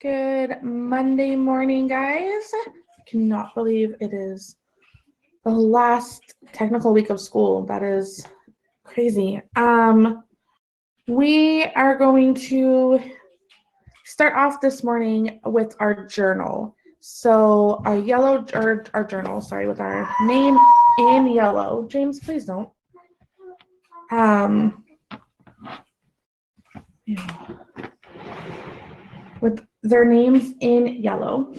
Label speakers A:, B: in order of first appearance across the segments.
A: Good Monday morning, guys. I cannot believe it is the last technical week of school. That is crazy. We are going to start off this morning with our journal. So our journal, with our name in yellow. James, please don't. With their names in yellow,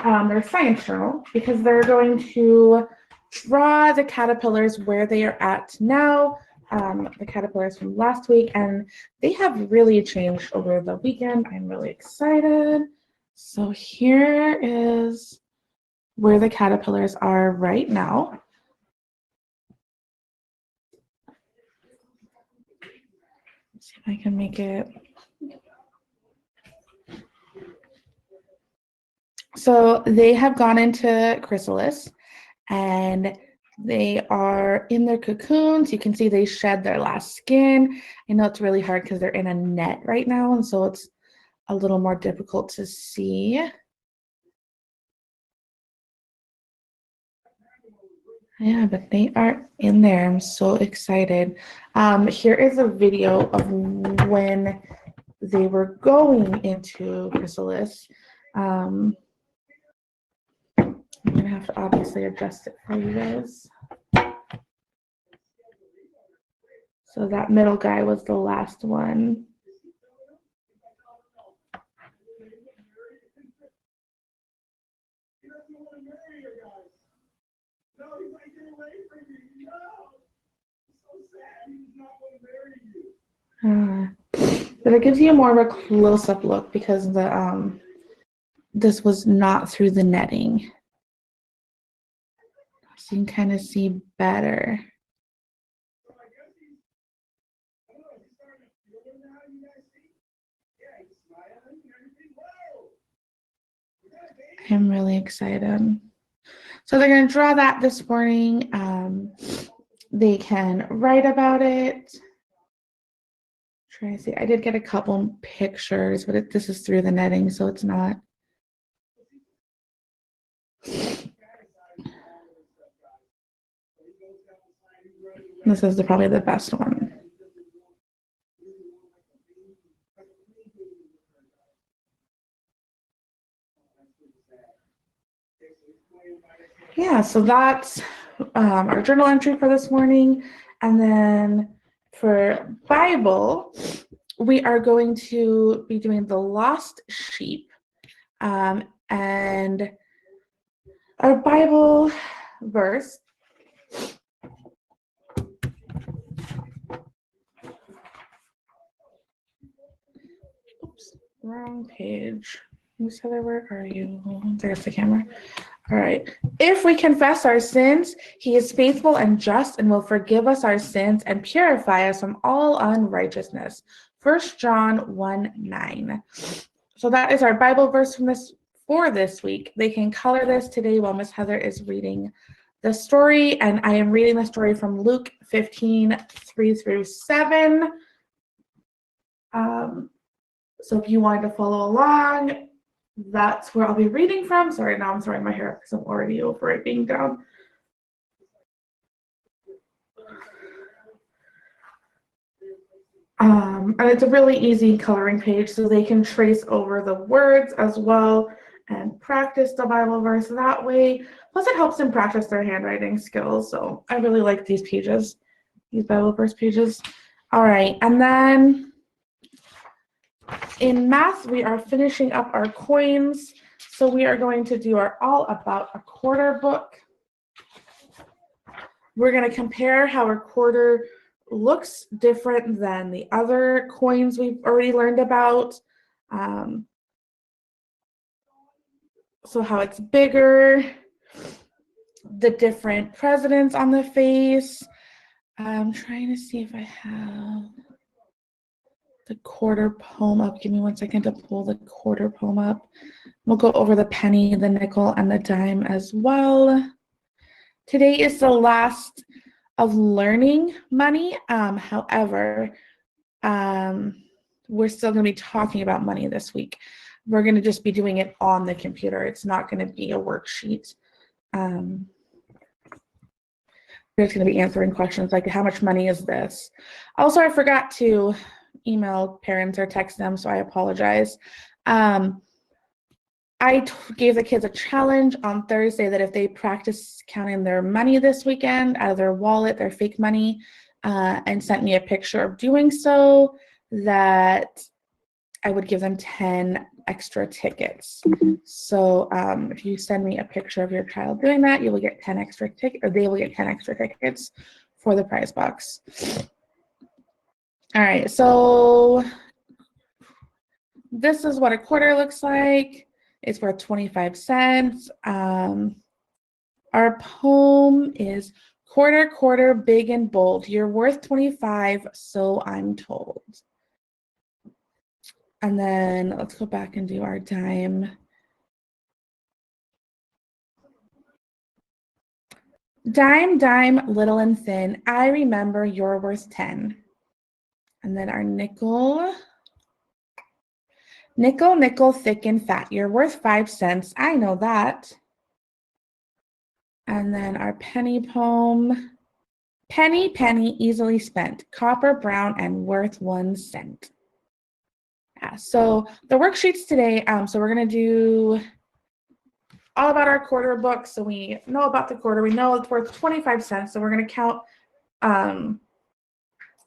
A: their science journal, because they're going to draw the caterpillars where they are at now, the caterpillars from last week, and they have really changed over the weekend. I'm really excited. So here is where the caterpillars are right now. Let's see if I can make it. So they have gone into chrysalis and they are in their cocoons. You can see they shed their last skin. I know it's really hard because they're in a net right now, and so it's a little more difficult to see. Yeah, but they are in there. I'm so excited. Here is a video of when they were going into chrysalis. I'm going to have to obviously adjust it for you guys. So that middle guy was the last one. But it gives you more of a close-up look because the this was not through the netting. So you can kind of see better. I'm really excited. So they're going to draw that this morning. They can write about it. Try to see. I did get a couple pictures, but this is through the netting, so it's not. This is probably the best one. Yeah, so that's our journal entry for this morning. And then for Bible, we are going to be doing the lost sheep. And our Bible verse. Oops, wrong page. Miss Heather, where are you? There's the camera. All right. If we confess our sins, he is faithful and just and will forgive us our sins and purify us from all unrighteousness. 1 John 1:9. So that is our Bible verse for this week. They can color this today while Miss Heather is reading the story, and I am reading the story from Luke 15:3-7. So if you wanted to follow along, that's where I'll be reading from. Sorry, now I'm throwing my hair because I'm already over it being down. And it's a really easy coloring page, so they can trace over the words as well and practice the Bible verse that way. Plus, it helps them practice their handwriting skills. So I really like these pages, these Bible verse pages. All right, and then in math, we are finishing up our coins. So we are going to do our all about a quarter book. We're going to compare how a quarter looks different than the other coins we've already learned about. So how it's bigger, the different presidents on the face. I'm trying to see if I have the quarter poem up. Give me 1 second to pull the quarter poem up. We'll go over the penny, the nickel, and the dime as well. Today is the last of learning money. However, we're still going to be talking about money this week. We're going to just be doing it on the computer. It's not going to be a worksheet. We're just going to be answering questions like, how much money is this? Also, I forgot to email parents or text them, so I apologize. I gave the kids a challenge on Thursday that if they practice counting their money this weekend out of their wallet, their fake money, and sent me a picture of doing so, that I would give them 10 extra tickets. So if you send me a picture of your child doing that, you will get 10 extra tickets, or they will get 10 extra tickets for the prize box. All right, so this is what a quarter looks like. It's worth 25 cents. Our poem is quarter, quarter, big and bold. You're worth 25, so I'm told. And then let's go back and do our dime. Dime, dime, little and thin. I remember you're worth 10. And then our nickel. Nickel, nickel, thick and fat. You're worth 5 cents. I know that. And then our penny poem. Penny, penny, easily spent. Copper, brown, and worth 1 cent. Yeah, so the worksheets today, so we're going to do all about our quarter book. So we know about the quarter. We know it's worth 25 cents. So we're going to count.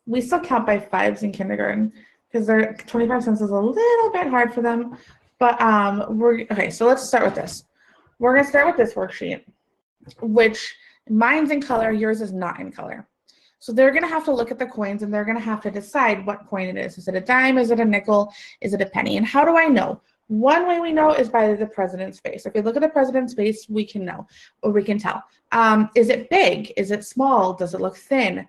A: We still count by fives in kindergarten, because 25 cents is a little bit hard for them. But okay, so let's start with this. We're going to start with this worksheet, which mine's in color, yours is not in color. So they're going to have to look at the coins, and they're going to have to decide what coin it is. Is it a dime? Is it a nickel? Is it a penny? And how do I know? One way we know is by the president's face. If we look at the president's face, we can know, or we can tell. Is it big? Is it small? Does it look thin?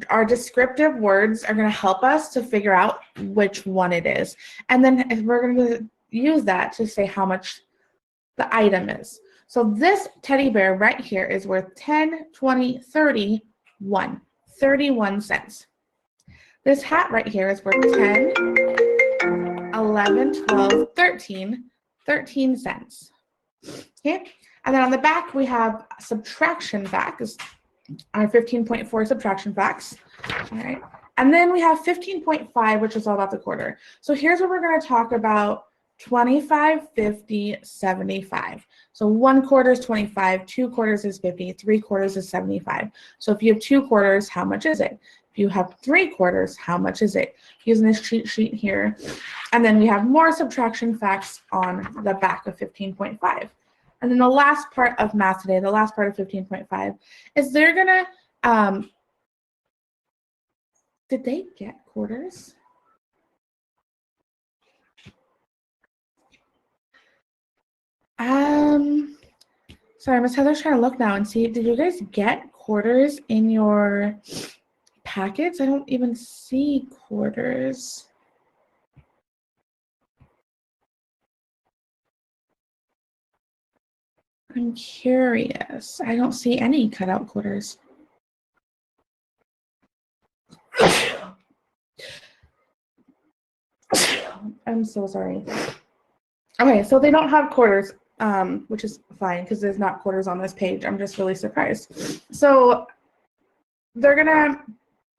A: Our descriptive words are going to help us to figure out which one it is. And then we're going to use that to say how much the item is. So this teddy bear right here is worth 10, 20, 30, 31 cents. This hat right here is worth 10, 11, 12, 13 cents. Okay, and then on the back we have subtraction facts, our 15.4 subtraction facts. All right, and then we have 15.5, which is all about the quarter. So here's where we're going to talk about 25, 50, 75. So 1 quarter is 25, 2 quarters is 50, 3 quarters is 75. So if you have 2 quarters, how much is it? If you have 3 quarters, how much is it? Using this cheat sheet here. And then we have more subtraction facts on the back of 15.5. And then the last part of math today, the last part of 15.5, is they're going to, did they get quarters? Sorry, Miss Heather's trying to look now and see, did you guys get quarters in your packets? I don't even see quarters. I'm curious. I don't see any cutout quarters. I'm so sorry. Okay, so they don't have quarters, which is fine because there's not quarters on this page. I'm just really surprised. So they're going to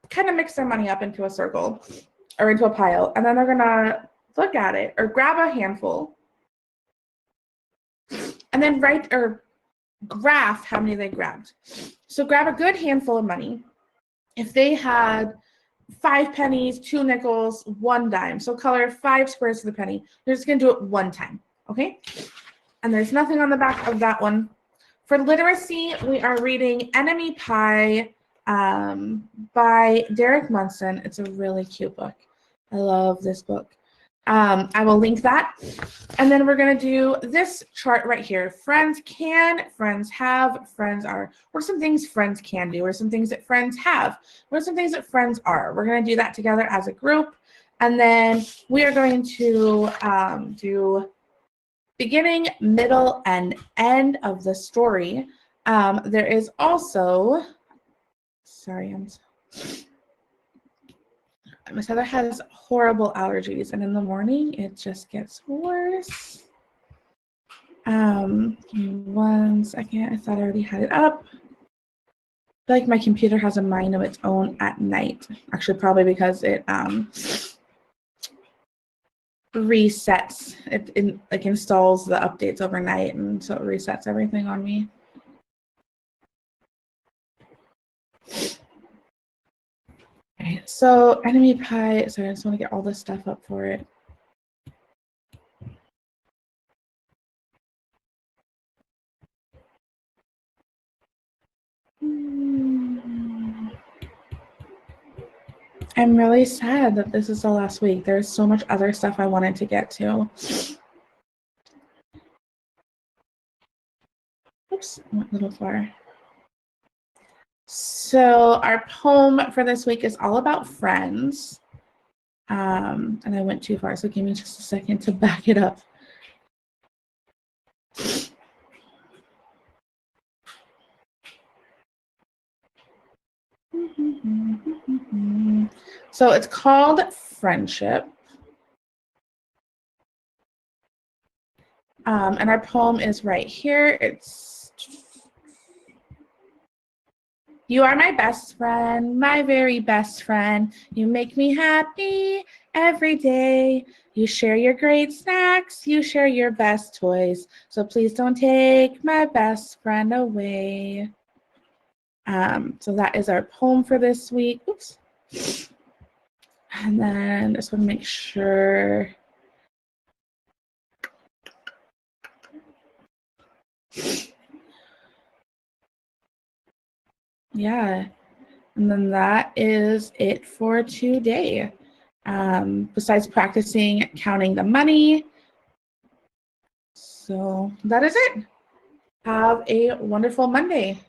A: kind of mix their money up into a circle or into a pile, and then they're going to look at it or grab a handful and then write or graph how many they grabbed. So grab a good handful of money. If they had 5 pennies, 2 nickels, 1 dime. So color 5 squares to the penny. They're just going to do it 1 time, okay? And there's nothing on the back of that one. For literacy, we are reading Enemy Pie by Derek Munson. It's a really cute book. I love this book. I will link that. And then we're going to do this chart right here. Friends can, friends have, friends are. What are some things friends can do? What are some things that friends have? What are some things that friends are? We're going to do that together as a group. And then we are going to do beginning, middle, and end of the story. There is also, sorry, Miss Heather has horrible allergies, and in the morning it just gets worse. Give me 1 second. I thought I already had it up. I feel like my computer has a mind of its own at night. Actually, probably because it resets. It like installs the updates overnight, and so it resets everything on me. Okay, so enemy pie. Sorry, I just want to get all this stuff up for it. I'm really sad that this is the last week. There's so much other stuff I wanted to get to. Oops, I went a little far. So our poem for this week is all about friends. And I went too far, so give me just a second to back it up. So it's called Friendship. And our poem is right here. It's, you are my best friend, my very best friend. You make me happy every day. You share your great snacks, you share your best toys. So please don't take my best friend away. So that is our poem for this week. Oops. And then I just want to make sure. Yeah. And then that is it for today. Besides practicing counting the money. So that is it. Have a wonderful Monday.